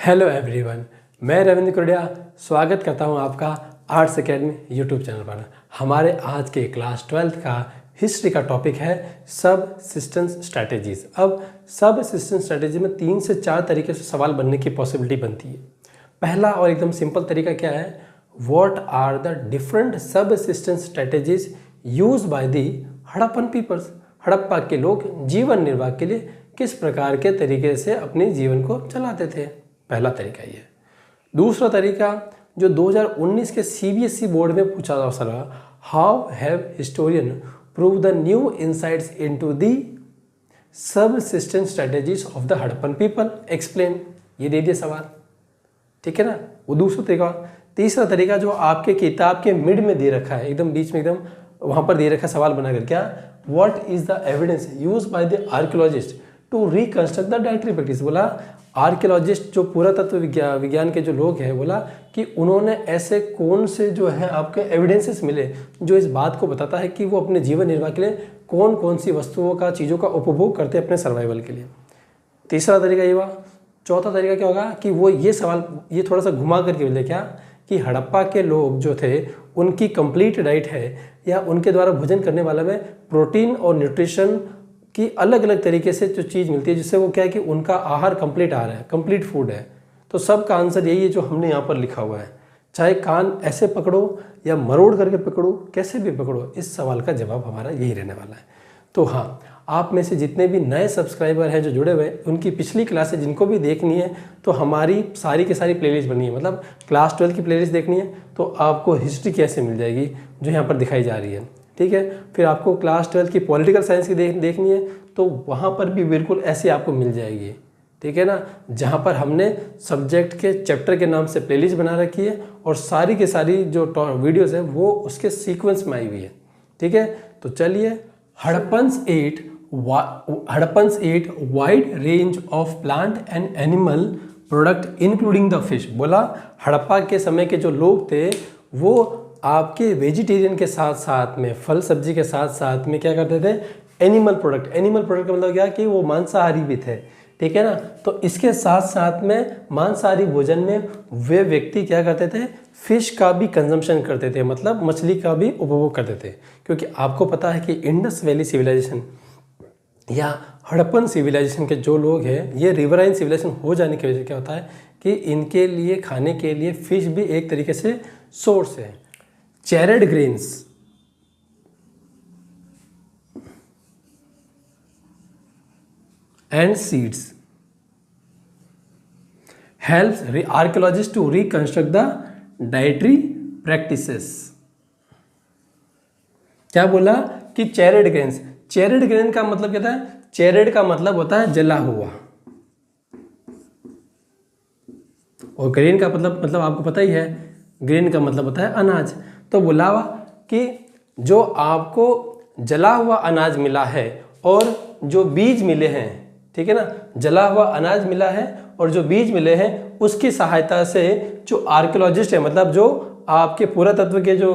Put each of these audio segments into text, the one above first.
Hello everyone, मैं रविंद्र कुरडिया स्वागत करता हूं आपका आर्ट्स एकेडमी यूट्यूब चैनल पर। हमारे आज के क्लास 12th का हिस्ट्री का टॉपिक है सब सिस्टम्स स्ट्रैटेजीज। अब सब सिस्टम स्ट्रैटेजी में 3 से 4 तरीके से सवाल बनने की पॉसिबिलिटी बनती है। पहला और एकदम सिंपल तरीका क्या है, what are the different subsistence strategies use by the Harappan peoples. Harappa के लोग जीवन निर्वाह के लिए किस प्रकार के तरीके से अपने जीवन को चलाते थे। पहला तरीका ये। दूसरा तरीका जो 2019 के सीबीएसई बोर्ड में पूछा जा सका, how have historian prove the new insights into the sub system strategies of the Harappan people, explain. ये दे दिया सवाल, ठीक है ना। वो दूसरा तरीका। तीसरा तरीका जो आपके किताब के मिड में दे रखा है, एकदम बीच में, एकदम वहां पर दे रखा सवाल बनाकर, क्या, what is the evidence use by the archaeologist to reconstruct the dietary practice. बोला आर्कियोलॉजिस्ट जो पुरातत्व विज्ञान के जो लोग हैं, बोला कि उन्होंने ऐसे कौन से जो है आपके एविडेंसेस मिले जो इस बात को बताता है कि वो अपने जीवन निर्वाह के लिए कौन कौन सी वस्तुओं का, चीज़ों का उपभोग करते हैं अपने सर्वाइवल के लिए। तीसरा तरीका ये हुआ। चौथा तरीका क्या होगा कि वो ये सवाल ये थोड़ा सा घुमा करके बोले, क्या कि हड़प्पा के लोग जो थे उनकी कंप्लीट डाइट है या उनके द्वारा भोजन करने वाला में प्रोटीन और न्यूट्रिशन कि अलग अलग तरीके से जो चीज़ मिलती है, जिससे वो क्या है कि उनका आहार कंप्लीट आ रहा है, कंप्लीट फूड है। तो सब का आंसर यही है जो हमने यहाँ पर लिखा हुआ है। चाहे कान ऐसे पकड़ो या मरोड़ करके पकड़ो, कैसे भी पकड़ो, इस सवाल का जवाब हमारा यही रहने वाला है। तो हाँ, आप में से जितने भी नए सब्सक्राइबर हैं जो जुड़े हुए हैं, उनकी पिछली क्लासेज जिनको भी देखनी है तो हमारी सारी की सारी प्लेलिस्ट बनी है। मतलब क्लास 12 की प्लेलिस्ट देखनी है तो आपको हिस्ट्री कैसे मिल जाएगी जो यहाँ पर दिखाई जा रही है, ठीक है। फिर आपको क्लास 12 की पॉलिटिकल साइंस की देखनी है तो वहाँ पर भी बिल्कुल ऐसी आपको मिल जाएगी, ठीक है ना। जहाँ पर हमने सब्जेक्ट के चैप्टर के नाम से प्लेलिस्ट बना रखी है और सारी की सारी जो वीडियोस है वो उसके सीक्वेंस में आई हुई है, ठीक है। तो चलिए, Harappans ate wide range of plant and animal product including the fish. बोला हड़प्पा के समय के जो लोग थे वो आपके वेजिटेरियन के साथ साथ में, फल सब्जी के साथ साथ में क्या करते थे, एनिमल प्रोडक्ट। एनिमल प्रोडक्ट का मतलब क्या कि वो मांसाहारी भी थे, ठीक है ना। तो इसके साथ साथ में मांसाहारी भोजन में वे व्यक्ति क्या करते थे, फिश का भी कंजम्पशन करते थे, मतलब मछली का भी उपभोग करते थे। क्योंकि आपको पता है कि इंडस वैली सिविलाइजेशन या हड़प्पन सिविलाइजेशन के जो लोग हैं, ये रिवराइन सिविलाइजेशन हो जाने की वजह से क्या होता है कि इनके लिए खाने के लिए फिश भी एक तरीके से सोर्स है। Charred grains and seeds helps archaeologist to reconstruct the dietary practices. क्या बोला कि चेरेड ग्रेन्स। चेरेड ग्रेन का मतलब क्या था, चेरेड का मतलब होता है जला हुआ, और ग्रेन का मतलब आपको पता ही है, ग्रेन का मतलब होता है अनाज। तो बोला कि जो आपको जला हुआ अनाज मिला है और जो बीज मिले हैं, ठीक है ना, जला हुआ अनाज मिला है और जो बीज मिले हैं उसकी सहायता से जो आर्कियोलॉजिस्ट है, मतलब जो आपके पुरातत्व के जो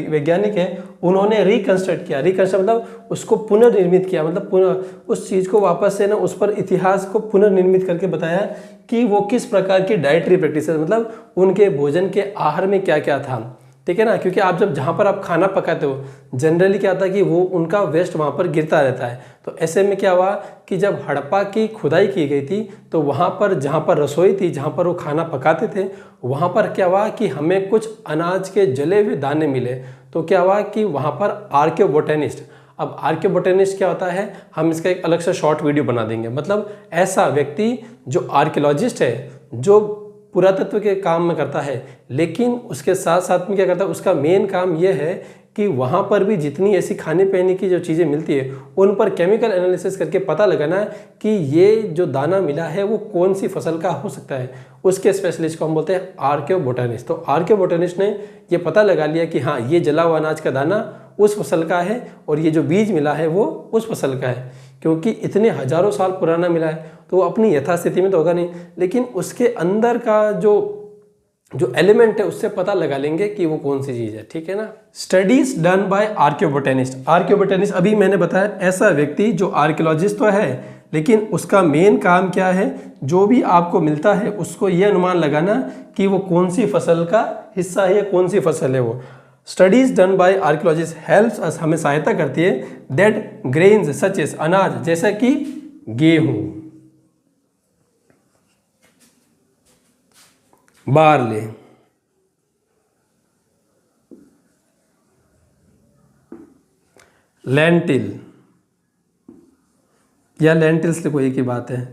वैज्ञानिक हैं, उन्होंने रिकंस्ट्रक्ट किया। रिकंस्ट्रक्ट मतलब उसको पुनर्निर्मित किया, मतलब उस चीज़ को वापस से ना, उस पर इतिहास को पुनर्निर्मित करके बताया कि वो किस प्रकार की डाइटरी प्रैक्टिस, मतलब उनके भोजन के आहार में क्या क्या था, ठीक है ना। क्योंकि आप जहाँ पर आप खाना पकाते हो, जनरली क्या होता है कि वो उनका वेस्ट वहाँ पर गिरता रहता है। तो ऐसे में क्या हुआ कि जब हड़प्पा की खुदाई की गई थी तो वहाँ पर जहाँ पर रसोई थी, जहाँ पर वो खाना पकाते थे, वहाँ पर क्या हुआ कि हमें कुछ अनाज के जले हुए दाने मिले। तो क्या हुआ कि वहाँ पर आर्कियोबोटेनिस्ट, अब आर्कियोबोटेनिस्ट क्या होता है, हम इसका एक अलग से शॉर्ट वीडियो बना देंगे। मतलब ऐसा व्यक्ति जो आर्कियोलॉजिस्ट है, जो पुरातत्व के काम में करता है, लेकिन उसके साथ साथ में क्या करता है, उसका मेन काम यह है कि वहाँ पर भी जितनी ऐसी खाने पीने की जो चीज़ें मिलती है उन पर केमिकल एनालिसिस करके पता लगाना है कि ये जो दाना मिला है वो कौन सी फसल का हो सकता है। उसके स्पेशलिस्ट को हम बोलते हैं आर्कियोबोटेनिस्ट। तो आर्कियोबोटेनिस्ट ने ये पता लगा लिया कि हाँ, ये जला हुआ अनाज का दाना उस फसल का है और ये जो बीज मिला है वो उस फसल का है। क्योंकि इतने हजारों साल पुराना मिला है तो वो अपनी यथास्थिति में तो होगा नहीं, लेकिन उसके अंदर का जो एलिमेंट है उससे पता लगा लेंगे कि वो कौन सी चीज़ है, ठीक है ना। Studies done by archaeobotanist. Archaeobotanist अभी मैंने बताया ऐसा व्यक्ति जो आर्कियोलॉजिस्ट तो है लेकिन उसका मेन काम क्या है, जो भी आपको मिलता है उसको ये अनुमान लगाना कि वो कौन सी फसल का हिस्सा है या कौन सी फसल है वो। Studies done bye archaeologist helps us, हमें सहायता करती है, दैट ग्रेन्स सच एस, अनाज जैसा कि गेहूं, बार्ले, लेंटिल, या लेंटिल्स लिखो एक ही बात है,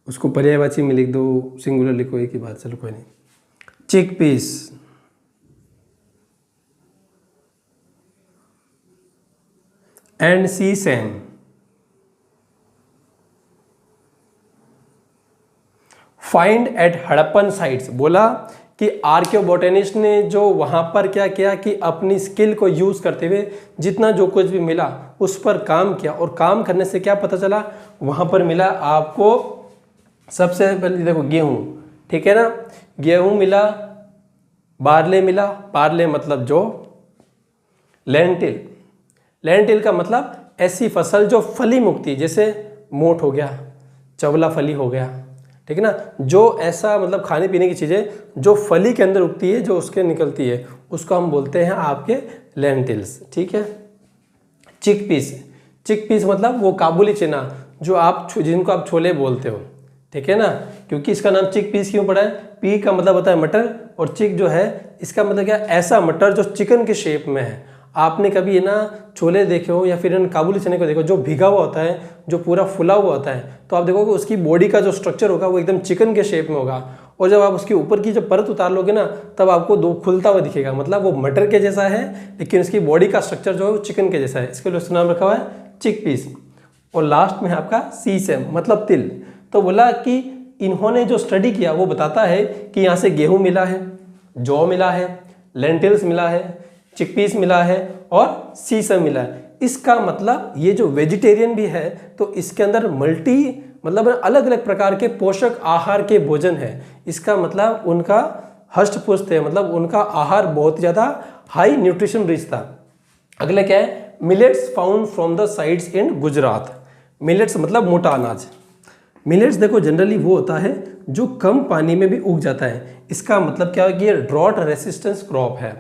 उसको पर्यायवाची में लिख दो, सिंगुलर लिखो एक ही बात, चलो कोई नहीं। Chick peas, and sesame, found at Harappan sites, बोला कि आर्कियोबोटेनिस्ट ने जो वहाँ पर क्या किया कि अपनी स्किल को यूज़ करते हुए जितना जो कुछ भी मिला उस पर काम किया, और काम करने से क्या पता चला, वहाँ पर मिला आपको सबसे पहले देखो गेहूँ, ठीक है ना, गेहूँ मिला, बार्ले मिला, बार्ले मतलब जो, लेंटिल, लेंटिल का मतलब ऐसी फसल जो फली मुक्ति, जैसे मोठ हो गया, चवला फली हो गया, ठीक है ना, जो ऐसा मतलब खाने पीने की चीज़ें जो फली के अंदर उगती है, जो उसके निकलती है, उसको हम बोलते हैं आपके लेंटिल्स, ठीक है। चिक पीस, चिक पीस मतलब वो काबुली चना जो आप जिनको आप छोले बोलते हो, ठीक है ना, क्योंकि इसका नाम चिक पीस क्यों पड़ा है, पी का मतलब होता है मटर, और चिक जो है इसका मतलब क्या, ऐसा मटर जो चिकन के शेप में है। आपने कभी ये ना छोले देखे हो या फिर इन काबुली चने को देखो जो भिगा हुआ होता है, जो पूरा फुला हुआ होता है, तो आप देखोगे उसकी बॉडी का जो स्ट्रक्चर होगा वो एकदम चिकन के शेप में होगा, और जब आप उसके ऊपर की जब परत उतार लोगे ना तब आपको दो खुलता हुआ दिखेगा, मतलब वो मटर के जैसा है लेकिन उसकी बॉडी का स्ट्रक्चर जो है वो चिकन के जैसा है, इसके लिए उसका नाम रखा हुआ है चिक पीस। और लास्ट में है आपका सीसम मतलब तिल। तो बोला कि इन्होंने जो स्टडी किया वो बताता है कि यहाँ से गेहूँ मिला है, जौ मिला है, लेंटिल्स मिला है, चिकपीस मिला है और सीसम मिला है। इसका मतलब ये जो वेजिटेरियन भी है तो इसके अंदर मतलब अलग अलग प्रकार के पोषक आहार के भोजन है। इसका मतलब उनका हष्ट पुष्ट है, मतलब उनका आहार बहुत ज़्यादा हाई न्यूट्रिशन रिच था। अगला क्या है, millets found from the sides in Gujarat. Millets मतलब मोटा अनाज। मिलेट्स देखो जनरली वो होता है जो कम पानी में भी उग जाता है। इसका मतलब क्या है कि ये ड्रॉट रेसिस्टेंस क्रॉप है,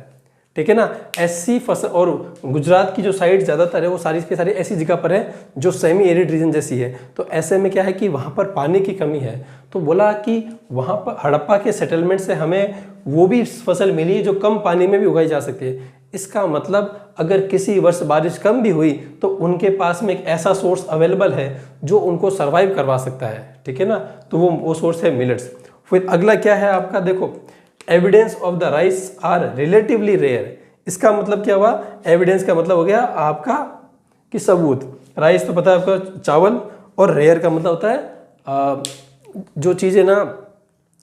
ठीक है ना। ऐसी फसल, और गुजरात की जो साइड ज़्यादातर है वो सारी के सारी ऐसी जगह पर है जो सेमी एरिड रीजन जैसी है। तो ऐसे में क्या है कि वहाँ पर पानी की कमी है। तो बोला कि वहाँ पर हड़प्पा के सेटलमेंट से हमें वो भी फसल मिली जो कम पानी में भी उगाई जा सकती है। इसका मतलब अगर किसी वर्ष बारिश कम भी हुई तो उनके पास में एक ऐसा सोर्स अवेलेबल है जो उनको सर्वाइव करवा सकता है, ठीक है ना। तो वो सोर्स है मिलेट्स। फिर अगला क्या है आपका, देखो evidence of the rice are relatively rare. इसका मतलब क्या हुआ, एविडेंस का मतलब हो गया आपका कि सबूत। राइस तो पता है आपका चावल, और रेयर का मतलब होता है जो चीज़ें ना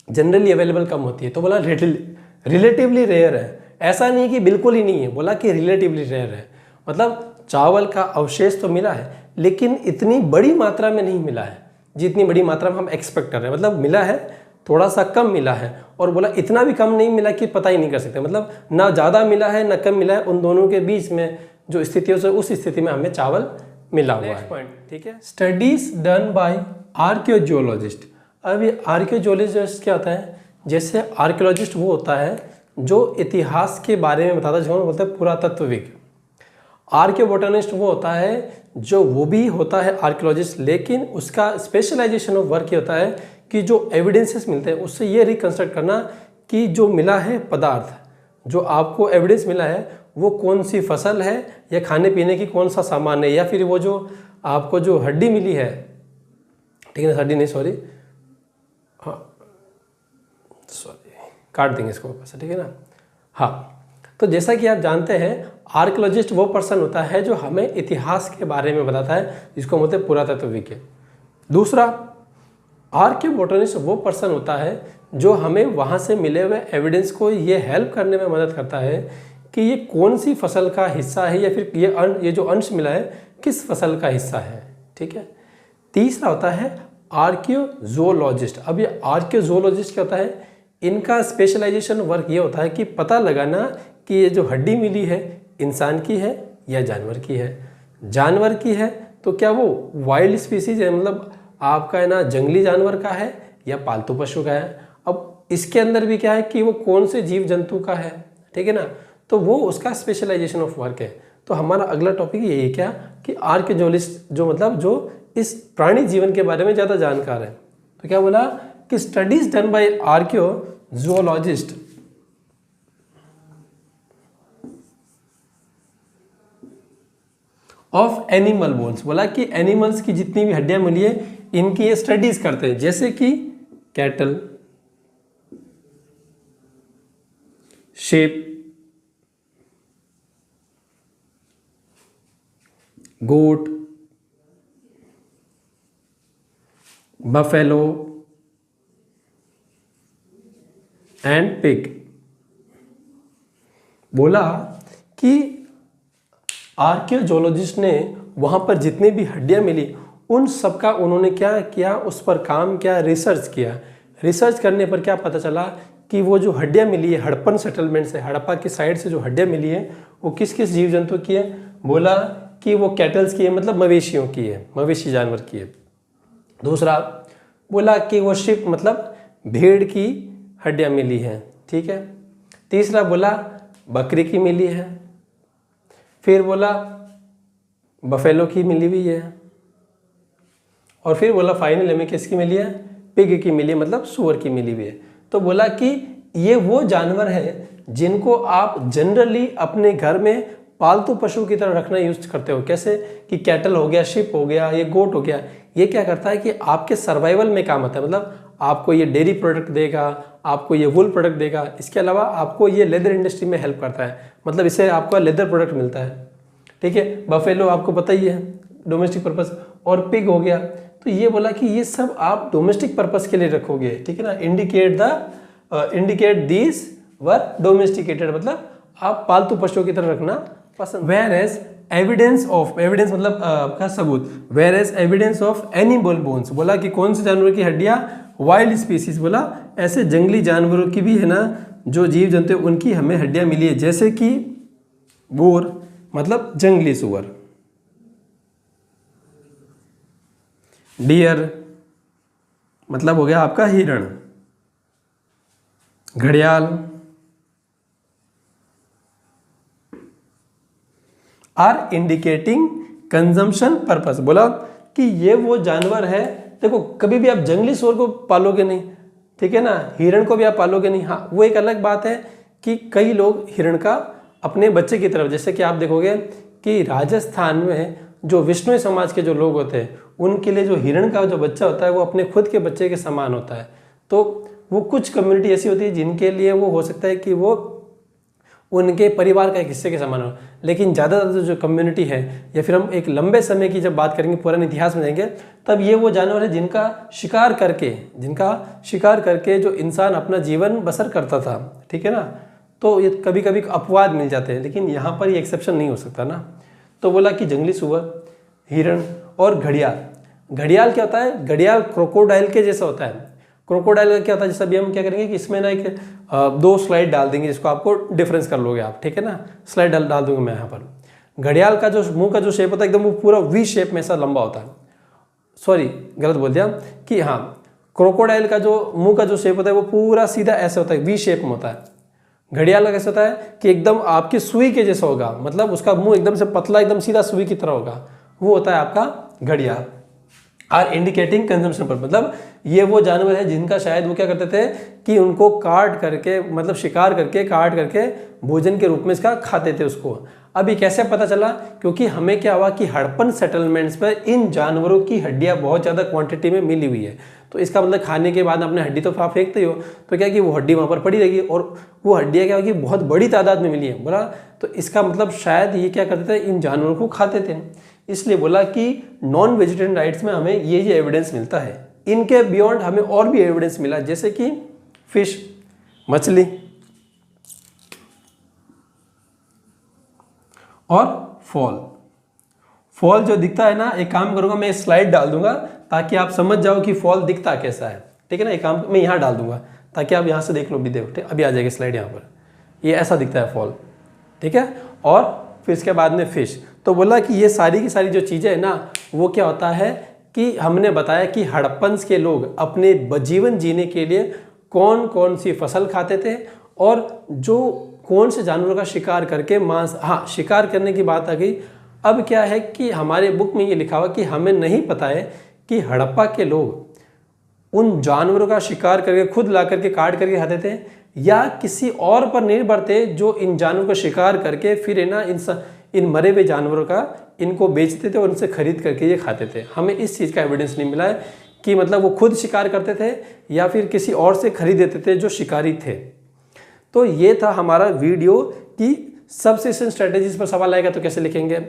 जनरली अवेलेबल कम होती है। तो बोला रिलेटिवली रेयर है, ऐसा नहीं कि बिल्कुल ही नहीं है, बोला कि रिलेटिवली रेयर है। मतलब चावल का अवशेष तो मिला है लेकिन इतनी बड़ी मात्रा में नहीं मिला है जितनी बड़ी मात्रा में हम एक्सपेक्ट कर रहे हैं। मतलब मिला है, थोड़ा सा कम मिला है, और बोला इतना भी कम नहीं मिला कि पता ही नहीं कर सकते। मतलब ना ज़्यादा मिला है ना कम मिला है, उन दोनों के बीच में जो स्थिति है उस स्थिति में हमें चावल मिला हुआ है। पॉइंट, ठीक है। Studies done by archaeogeologist. अब ये आर्कियोजियोलॉजिस्ट क्या होता है, जैसे आर्कियोलॉजिस्ट वो होता है जो इतिहास के बारे में बताता है, जिसको बोलते हैं पुरातत्वविद। आर्कियोबोटनिस्ट वो होता है जो वो भी होता है आर्कियोलॉजिस्ट, लेकिन उसका स्पेशलाइजेशन ऑफ वर्क ये होता है कि जो एविडेंसेस मिलते हैं उससे ये रिकंस्ट्रक्ट करना कि जो मिला है पदार्थ, जो आपको एविडेंस मिला है वो कौन सी फसल है या खाने पीने की कौन सा सामान है, या फिर वो जो आपको जो हड्डी मिली है, ठीक है ना, हड्डी नहीं सॉरी, हाँ सॉरी काट देंगे इसको वापस, ठीक है ना। हाँ, तो जैसा कि आप जानते हैं आर्कियोलॉजिस्ट वो पर्सन होता है जो हमें इतिहास के बारे में बताता है, जिसको बोलते हैं पुरातत्वविद। दूसरा, आर्कियोबोटनिस्ट वो पर्सन होता है जो हमें वहाँ से मिले हुए एविडेंस को ये हेल्प करने में मदद करता है कि ये कौन सी फसल का हिस्सा है, या फिर ये जो अंश मिला है किस फसल का हिस्सा है, ठीक है। तीसरा होता है आर्कियोजोलॉजिस्ट। अब ये आर्कियोजोलॉजिस्ट क्या होता है, इनका स्पेशलाइजेशन वर्क ये होता है कि पता लगाना कि ये जो हड्डी मिली है इंसान की है या जानवर की है। जानवर की है तो क्या वो वाइल्ड स्पीसीज है, मतलब आपका है ना जंगली जानवर का है या पालतू पशु का है। अब इसके अंदर भी क्या है कि वो कौन से जीव जंतु का है, ठीक है ना, तो वो उसका स्पेशलाइजेशन ऑफ वर्क है। तो हमारा अगला टॉपिक यही क्या कि आर्कियोलॉजिस्ट जो मतलब जो इस प्राणी जीवन के बारे में ज़्यादा जानकार है। तो क्या बोला कि studies done by archaeozoologist of animal bones, बोला कि एनिमल्स की जितनी भी हड्डियां मिली है इनकी ये स्टडीज करते हैं, जैसे कि cattle, sheep, goat, buffalo and pig. बोला कि आर्कियोलॉजिस्ट ने वहाँ पर जितनी भी हड्डियाँ मिली उन सब का उन्होंने क्या किया, उस पर काम किया, रिसर्च किया। रिसर्च करने पर क्या पता चला कि वो जो हड्डियाँ मिली है हड़प्पन सेटलमेंट से, हड़प्पा की साइड से जो हड्डियाँ मिली है वो किस किस जीव जंतु की है। बोला कि वो कैटल्स की है, मतलब मवेशियों की है, मवेशी जानवर की है। दूसरा बोला कि वो शिप मतलब भेड़ की हड्डियाँ मिली हैं, ठीक है। तीसरा बोला बकरी की मिली है। फिर बोला बफेलो की मिली हुई है। और फिर बोला फाइनल में किसकी मिली है, पिग की मिली है, मतलब सुअर की मिली हुई है। तो बोला कि ये वो जानवर है जिनको आप जनरली अपने घर में पालतू पशु की तरह रखना यूज करते हो। कैसे कि कैटल हो गया, शिप हो गया, ये गोट हो गया, ये क्या करता है कि आपके सर्वाइवल में काम आता है। मतलब आपको ये डेयरी प्रोडक्ट देगा, आपको ये वुल प्रोडक्ट देगा, इसके अलावा आपको ये लेदर इंडस्ट्री में हेल्प करता है, मतलब इससे आपको लेदर प्रोडक्ट मिलता है, ठीक है। बफेलो आपको पता ही है डोमेस्टिक पर्पस, और पिग हो गया। तो ये बोला कि ये सब आप डोमेस्टिक पर्पस के लिए रखोगे, ठीक है ना। इंडिकेट दिस वर डोमेस्टिकेटेड, मतलब आप पालतू पशुओं की तरह रखना पसंद। Whereas evidence of, evidence मतलब का सबूत, whereas evidence of animal bones, बोला कि कौन से जानवर की हड्डियां, वाइल्ड स्पीसीज, बोला ऐसे जंगली जानवरों की भी है ना जो जीव जंतु उनकी हमें हड्डियां मिली है, जैसे कि बोर मतलब जंगली सुअर, डियर मतलब हो गया आपका हिरण, घड़ियाल, आर इंडिकेटिंग कंजम्पशन पर्पस। बोला कि ये वो जानवर है, देखो कभी भी आप जंगली सुअर को पालोगे नहीं, ठीक है ना, हिरण को भी आप पालोगे नहीं। हाँ वो एक अलग बात है कि कई लोग हिरण का अपने बच्चे की तरफ, जैसे कि आप देखोगे कि राजस्थान में जो विष्णु समाज के जो लोग होते हैं उनके लिए जो हिरण का जो बच्चा होता है वो अपने खुद के बच्चे के समान होता है। तो वो कुछ कम्युनिटी ऐसी होती है जिनके लिए वो हो सकता है कि वो उनके परिवार का एक हिस्से के समान हो, लेकिन ज़्यादातर जो कम्युनिटी है, या फिर हम एक लंबे समय की जब बात करेंगे, पुराने इतिहास में जाएंगे, तब ये वो जानवर है जिनका शिकार करके जो इंसान अपना जीवन बसर करता था, ठीक है ना। तो ये कभी कभी अपवाद मिल जाते हैं, लेकिन यहाँ पर ये एक्सेप्शन नहीं हो सकता ना। तो बोला कि जंगली सुअर, हिरण और घड़ियाल। घड़ियाल क्या होता है, घड़ियाल क्रोकोडाइल के जैसा होता है। क्रोकोडाइल का क्या होता है, जैसे अभी हम क्या करेंगे कि इसमें ना एक 2 स्लाइड डाल देंगे जिसको आपको डिफरेंस कर लोगे आप, ठीक है ना। स्लाइड डाल दूंगा मैं यहाँ पर। घड़ियाल का जो मुंह का जो शेप होता है एकदम वो पूरा वी शेप में ऐसा लंबा होता है, सॉरी गलत बोल दिया कि हाँ, क्रोकोडाइल का जो मुंह का जो शेप होता है वो पूरा सीधा ऐसे होता है, वी शेप में होता है। घड़ियाल का कैसे होता है कि एकदम आपकी सुई के जैसा होगा, मतलब उसका मुंह एकदम से पतला, एकदम सीधा सुई की तरह होगा, वो होता है आपका घड़ियाल। आर इंडिकेटिंग कंजम्पशन पर, मतलब ये वो जानवर है जिनका शायद वो क्या करते थे कि उनको काट करके, मतलब शिकार करके काट करके भोजन के रूप में इसका खाते थे उसको। अब ये कैसे पता चला, क्योंकि हमें क्या हुआ कि हड़प्पन सेटलमेंट्स पर इन जानवरों की हड्डियां बहुत ज़्यादा क्वांटिटी में मिली हुई है। तो इसका मतलब खाने के बाद अपने हड्डी तो आप फेंकते ही हो, तो क्या कि वो हड्डी वहाँ पर पड़ी रहेगी, और वो हड्डियाँ क्या होगी बहुत बड़ी तादाद में मिली है। बोला तो इसका मतलब शायद ये क्या करते थे, इन जानवरों को खाते थे। इसलिए बोला कि नॉन वेजिटेरियन डाइट्स में हमें ये एविडेंस मिलता है। इनके बियॉन्ड हमें और भी एविडेंस मिला, जैसे कि फिश मछली और फॉल जो दिखता है ना, एक काम करूंगा मैं स्लाइड डाल दूंगा ताकि आप समझ जाओ कि फॉल दिखता कैसा है, ठीक है ना। एक काम मैं यहाँ डाल दूंगा ताकि आप यहाँ से देख लो भी, देखो अभी आ जाएगी स्लाइड यहाँ पर, ये ऐसा दिखता है फॉल, ठीक है। और फिर इसके बाद में फिश, तो बोला कि ये सारी की सारी जो चीज़ें है ना, वो क्या होता है कि हमने बताया कि हड़प्पन्स के लोग अपने जीवन जीने के लिए कौन कौन सी फसल खाते थे और जो कौन से जानवरों का शिकार करके मांस, हाँ शिकार करने की बात आ गई। अब क्या है कि हमारे बुक में ये लिखा हुआ कि हमें नहीं पता है कि हड़प्पा के लोग उन जानवरों का शिकार करके खुद ला करके काट करके खाते थे या किसी और पर निर्भर थे जो इन जानवरों का शिकार करके फिर है ना इन मरे हुए जानवरों का इनको बेचते थे और उनसे खरीद करके ये खाते थे। हमें इस चीज़ का एविडेंस नहीं मिला है कि मतलब वो खुद शिकार करते थे या फिर किसी और से खरीद देते थे जो शिकारी थे। तो ये था हमारा वीडियो कि सबसिस्टेंस स्ट्रेटेजीज पर सवाल आएगा तो कैसे लिखेंगे,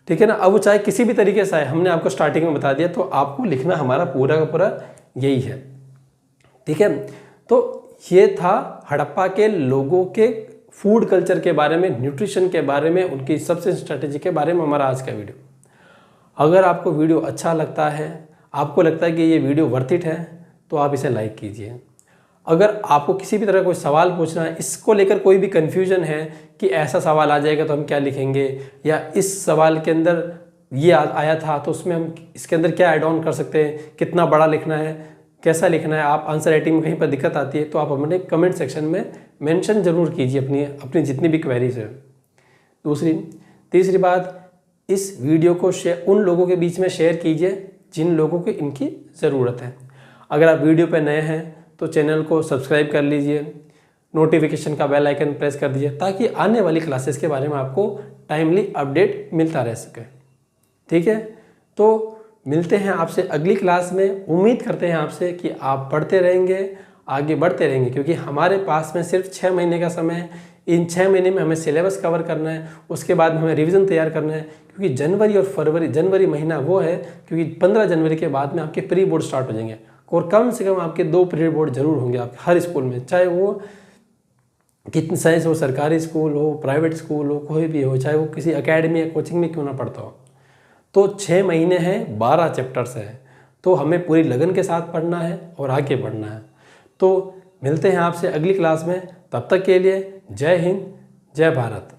ठीक है ना। अब वो चाहे किसी भी तरीके से आए, हमने आपको स्टार्टिंग में बता दिया, तो आपको लिखना हमारा पूरा का पूरा यही है, ठीक है। तो ये था हड़प्पा के लोगों के फूड कल्चर के बारे में, न्यूट्रिशन के बारे में, उनकी सबसिस्टेंस स्ट्रेटेजी के बारे में हमारा आज का वीडियो। अगर आपको वीडियो अच्छा लगता है, आपको लगता है कि ये वीडियो वर्थ इट है, तो आप इसे लाइक कीजिए। अगर आपको किसी भी तरह कोई सवाल पूछना है, इसको लेकर कोई भी कन्फ्यूजन है कि ऐसा सवाल आ जाएगा तो हम क्या लिखेंगे, या इस सवाल के अंदर ये आया था तो उसमें हम इसके अंदर क्या ऐड ऑन कर सकते हैं, कितना बड़ा लिखना है, कैसा लिखना है, आप आंसर राइटिंग में कहीं पर दिक्कत आती है तो आप अपने कमेंट सेक्शन में मेंशन जरूर कीजिए अपनी जितनी भी क्वेरीज है। तीसरी बात, इस वीडियो को उन लोगों के बीच में शेयर कीजिए जिन लोगों को इनकी ज़रूरत है। अगर आप वीडियो पर नए हैं तो चैनल को सब्सक्राइब कर लीजिए, नोटिफिकेशन का बेल आइकन प्रेस कर दीजिए ताकि आने वाली क्लासेस के बारे में आपको टाइमली अपडेट मिलता रह सके, ठीक है। तो मिलते हैं आपसे अगली क्लास में। उम्मीद करते हैं आपसे कि आप पढ़ते रहेंगे, आगे बढ़ते रहेंगे, क्योंकि हमारे पास में सिर्फ 6 महीने का समय है। इन 6 महीने में हमें सिलेबस कवर करना है, उसके बाद में हमें रिवीजन तैयार करना है, क्योंकि जनवरी और फरवरी, जनवरी महीना वो है क्योंकि 15 जनवरी के बाद में आपके प्री बोर्ड स्टार्ट हो जाएंगे और कम से कम आपके 2 प्री बोर्ड जरूर होंगे आपके हर स्कूल में, चाहे वो कितनी साइंस हो, सरकारी स्कूल हो, प्राइवेट स्कूल हो, कोई भी हो, चाहे वो किसी एकेडमी या कोचिंग में क्यों ना पढ़ता हो। तो 6 महीने हैं, 12 चैप्टर्स हैं, तो हमें पूरी लगन के साथ पढ़ना है और आगे बढ़ना है। तो मिलते हैं आपसे अगली क्लास में, तब तक के लिए जय हिंद, जय भारत।